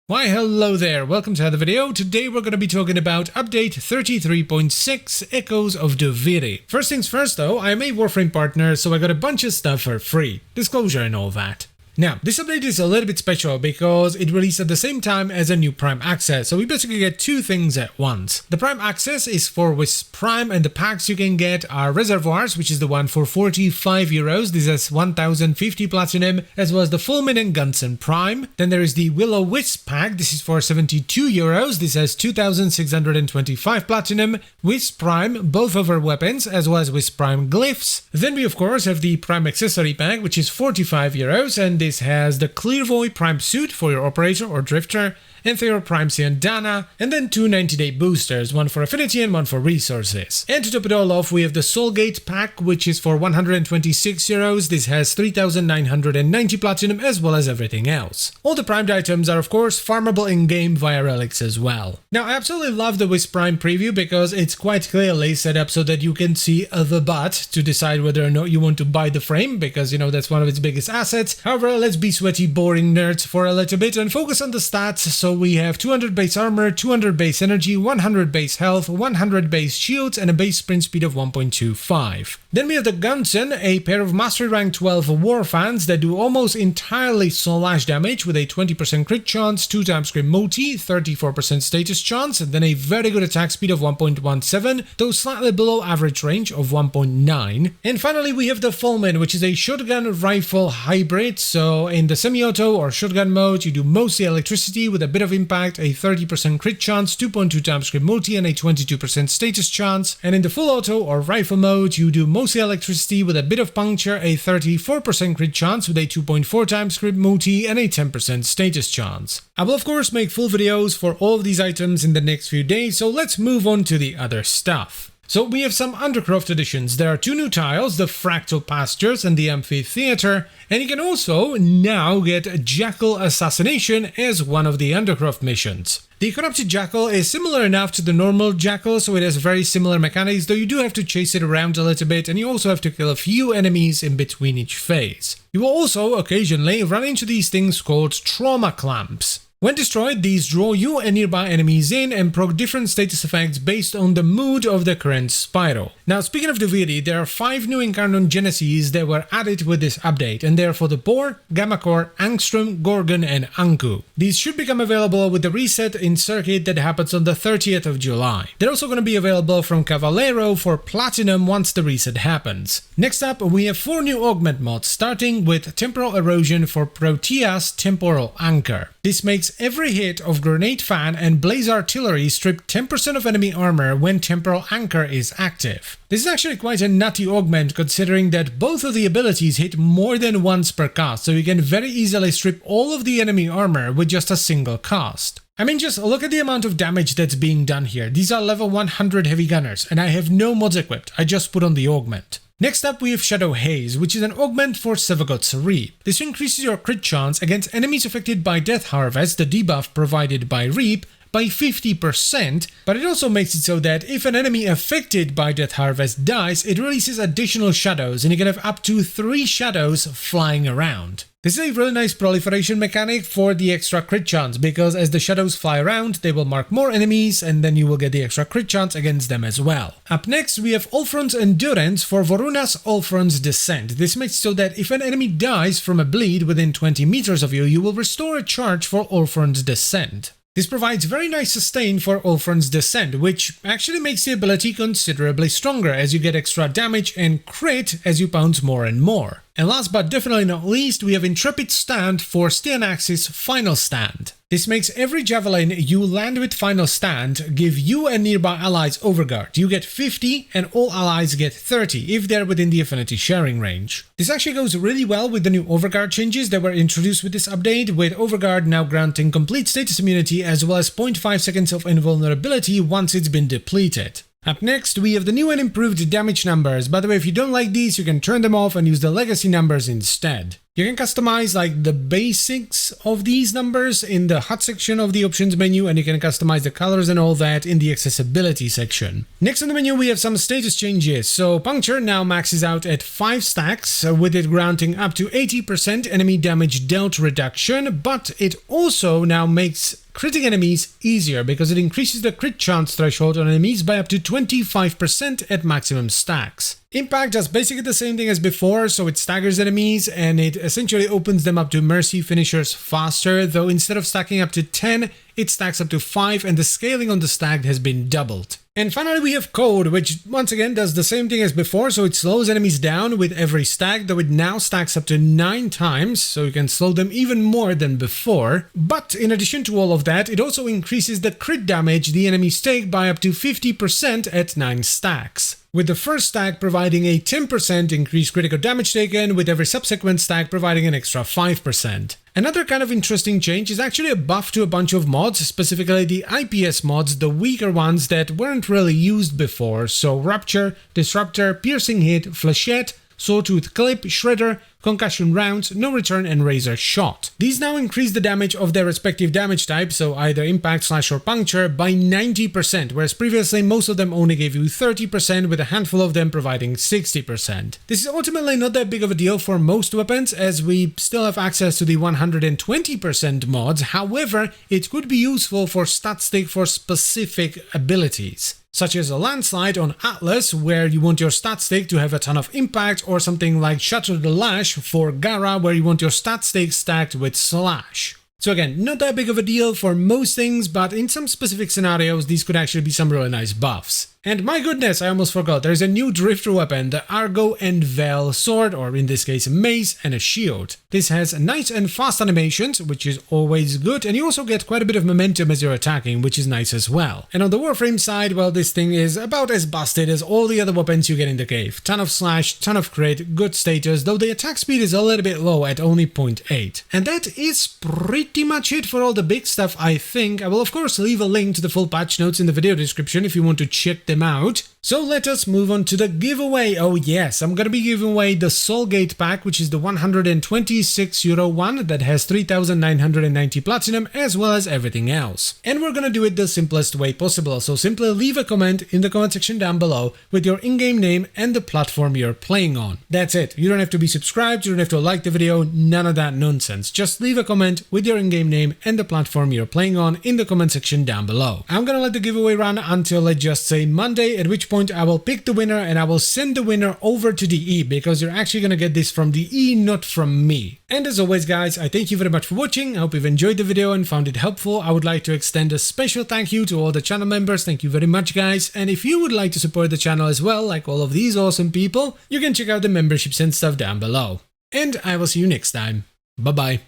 Why hello there, welcome to another video. Today we're going to be talking about update 33.6 Echoes of Duviri. First things first though, I am a Warframe partner, so I got a bunch of stuff for free. Disclosure and all that. Now, this update is a little bit special because it released at the same time as a new Prime Access, so we basically get two things at once. The Prime Access is for Wisp Prime, and the packs you can get are Reservoirs, which is the one for 45 euros, this has 1050 platinum, as well as the Fulmin and Gunson Prime. Then there is the Willow Wisp pack, this is for 72 euros, this has 2625 platinum, Wisp Prime, both of her weapons, as well as Wisp Prime glyphs. Then we of course have the Prime Accessory pack, which is 45 euros, and this has the Clairvoy Prime Suit for your Operator or Drifter, and Theor Prime Dana, and then two 90-day boosters, one for Affinity and one for Resources. And to top it all off, we have the Soulgate pack, which is for 126 euros, this has 3990 platinum as well as everything else. All the primed items are of course farmable in-game via relics as well. Now I absolutely love the Wisp Prime preview because it's quite clearly set up so that you can see the butt to decide whether or not you want to buy the frame, because you know that's one of its biggest assets. However, let's be sweaty boring nerds for a little bit and focus on the stats. So we have 200 base armor, 200 base energy, 100 base health, 100 base shields, and a base sprint speed of 1.25. Then we have the Gunson, a pair of Mastery Rank 12 war fans that do almost entirely slash damage with a 20% crit chance, 2 times crit multi, 34% status chance, and then a very good attack speed of 1.17, though slightly below average range of 1.9. And finally we have the Fulmin, which is a shotgun rifle hybrid, so in the semi-auto or shotgun mode you do mostly electricity with a bit of impact, a 30% crit chance, 2.2 times crit multi, and a 22% status chance. And in the full auto or rifle mode you do mostly electricity with a bit of puncture, a 34% crit chance with a 2.4 times crit multi, and a 10% status chance. I will of course make full videos for all of these items in the next few days, so let's move on to the other stuff. So we have some Undercraft additions. There are two new tiles, the Fractal Pastures and the Amphitheater, and you can also now get Jackal Assassination as one of the Undercraft missions. The Corrupted Jackal is similar enough to the normal Jackal, so it has very similar mechanics, though you do have to chase it around a little bit, and you also have to kill a few enemies in between each phase. You will also occasionally run into these things called Trauma Clamps. When destroyed, these draw you and nearby enemies in and proc different status effects based on the mood of the current spiral. Now speaking of Duviri, there are 5 new Incarnon Genesis that were added with this update, and they are for the Boar, Gammacore, Angstrom, Gorgon, and Anku. These should become available with the reset in circuit that happens on the 30th of July. They're also going to be available from Cavallero for Platinum once the reset happens. Next up, we have 4 new augment mods, starting with Temporal Erosion for Protea's Temporal Anchor. This makes every hit of Grenade Fan and Blaze Artillery strip 10% of enemy armor when Temporal Anchor is active. This is actually quite a nutty augment considering that both of the abilities hit more than once per cast, so you can very easily strip all of the enemy armor with just a single cast. I mean, just look at the amount of damage that's being done here. These are level 100 heavy gunners, and I have no mods equipped, I just put on the augment. Next up we have Shadow Haze, which is an augment for Sevogot's Reap. This increases your crit chance against enemies affected by Death Harvest, the debuff provided by Reap, by 50%, but it also makes it so that if an enemy affected by Death Harvest dies, it releases additional shadows, and you can have up to 3 shadows flying around. This is a really nice proliferation mechanic for the extra crit chance, because as the shadows fly around, they will mark more enemies, and then you will get the extra crit chance against them as well. Up next, we have Ulfron's Endurance for Voruna's Ulfron's Descent. This makes it so that if an enemy dies from a bleed within 20 meters of you, you will restore a charge for Ulfron's Descent. This provides very nice sustain for Ulfron's Descent, which actually makes the ability considerably stronger as you get extra damage and crit as you pounce more and more. And last but definitely not least, we have Intrepid Stand for Styanax's Final Stand. This makes every javelin you land with Final Stand give you and nearby allies overguard. You get 50 and all allies get 30 if they're within the affinity sharing range. This actually goes really well with the new overguard changes that were introduced with this update, with overguard now granting complete status immunity as well as 0.5 seconds of invulnerability once it's been depleted. Up next, we have the new and improved damage numbers. By the way, if you don't like these, you can turn them off and use the legacy numbers instead. You can customize like the basics of these numbers in the HUD section of the options menu, and you can customize the colors and all that in the accessibility section. Next on the menu we have some status changes. So puncture now maxes out at 5 stacks, with it granting up to 80% enemy damage dealt reduction, but it also now makes critting enemies easier because it increases the crit chance threshold on enemies by up to 25% at maximum stacks. Impact does basically the same thing as before, so it staggers enemies and it essentially opens them up to mercy finishers faster, though instead of stacking up to 10, it stacks up to 5 and the scaling on the stacked has been doubled. And finally we have code, which once again does the same thing as before, so it slows enemies down with every stack, though it now stacks up to 9 times, so you can slow them even more than before. But in addition to all of that, it also increases the crit damage the enemies take by up to 50% at 9 stacks, with the first stack providing a 10% increased critical damage taken, with every subsequent stack providing an extra 5%. Another kind of interesting change is actually a buff to a bunch of mods, specifically the IPS mods, the weaker ones that weren't really used before, so Rupture, Disruptor, Piercing Hit, Flechette, Sawtooth Clip, Shredder, Concussion Rounds, No Return and Razor Shot. These now increase the damage of their respective damage type, so either Impact, Slash or Puncture, by 90%, whereas previously most of them only gave you 30%, with a handful of them providing 60%. This is ultimately not that big of a deal for most weapons, as we still have access to the 120% mods. However, it could be useful for stat stick for specific abilities, such as a Landslide on Atlas, where you want your stat stick to have a ton of impact, or something like Shatter the Lash for Gara, where you want your stat stick stacked with Slash. So again, not that big of a deal for most things, but in some specific scenarios these could actually be some really nice buffs. And my goodness, I almost forgot, there's a new drifter weapon, the Argo and Vel sword, or in this case a mace and a shield. This has nice and fast animations, which is always good, and you also get quite a bit of momentum as you're attacking, which is nice as well. And on the Warframe side, well, this thing is about as busted as all the other weapons you get in the cave. Ton of slash, ton of crit, good status, though the attack speed is a little bit low at only 0.8. And that is pretty much it for all the big stuff, I think. I will of course leave a link to the full patch notes in the video description if you want to check them out. So let us move on to the giveaway. Oh yes, I'm gonna be giving away the Soulgate pack, which is the €126 one that has 3,990 platinum as well as everything else. And we're gonna do it the simplest way possible, so simply leave a comment in the comment section down below with your in-game name and the platform you're playing on. That's it. You don't have to be subscribed, you don't have to like the video, none of that nonsense. Just leave a comment with your in-game name and the platform you're playing on in the comment section down below. I'm gonna let the giveaway run until, let's just say, Monday, at which point I will pick the winner and I will send the winner over to the E, because you're actually gonna get this from the E, not from me. And as always guys, I thank you very much for watching. I hope you've enjoyed the video and found it helpful. I would like to extend a special thank you to all the channel members. Thank you very much guys. And if you would like to support the channel as well, like all of these awesome people, you can check out the memberships and stuff down below. And I will see you next time. Bye bye.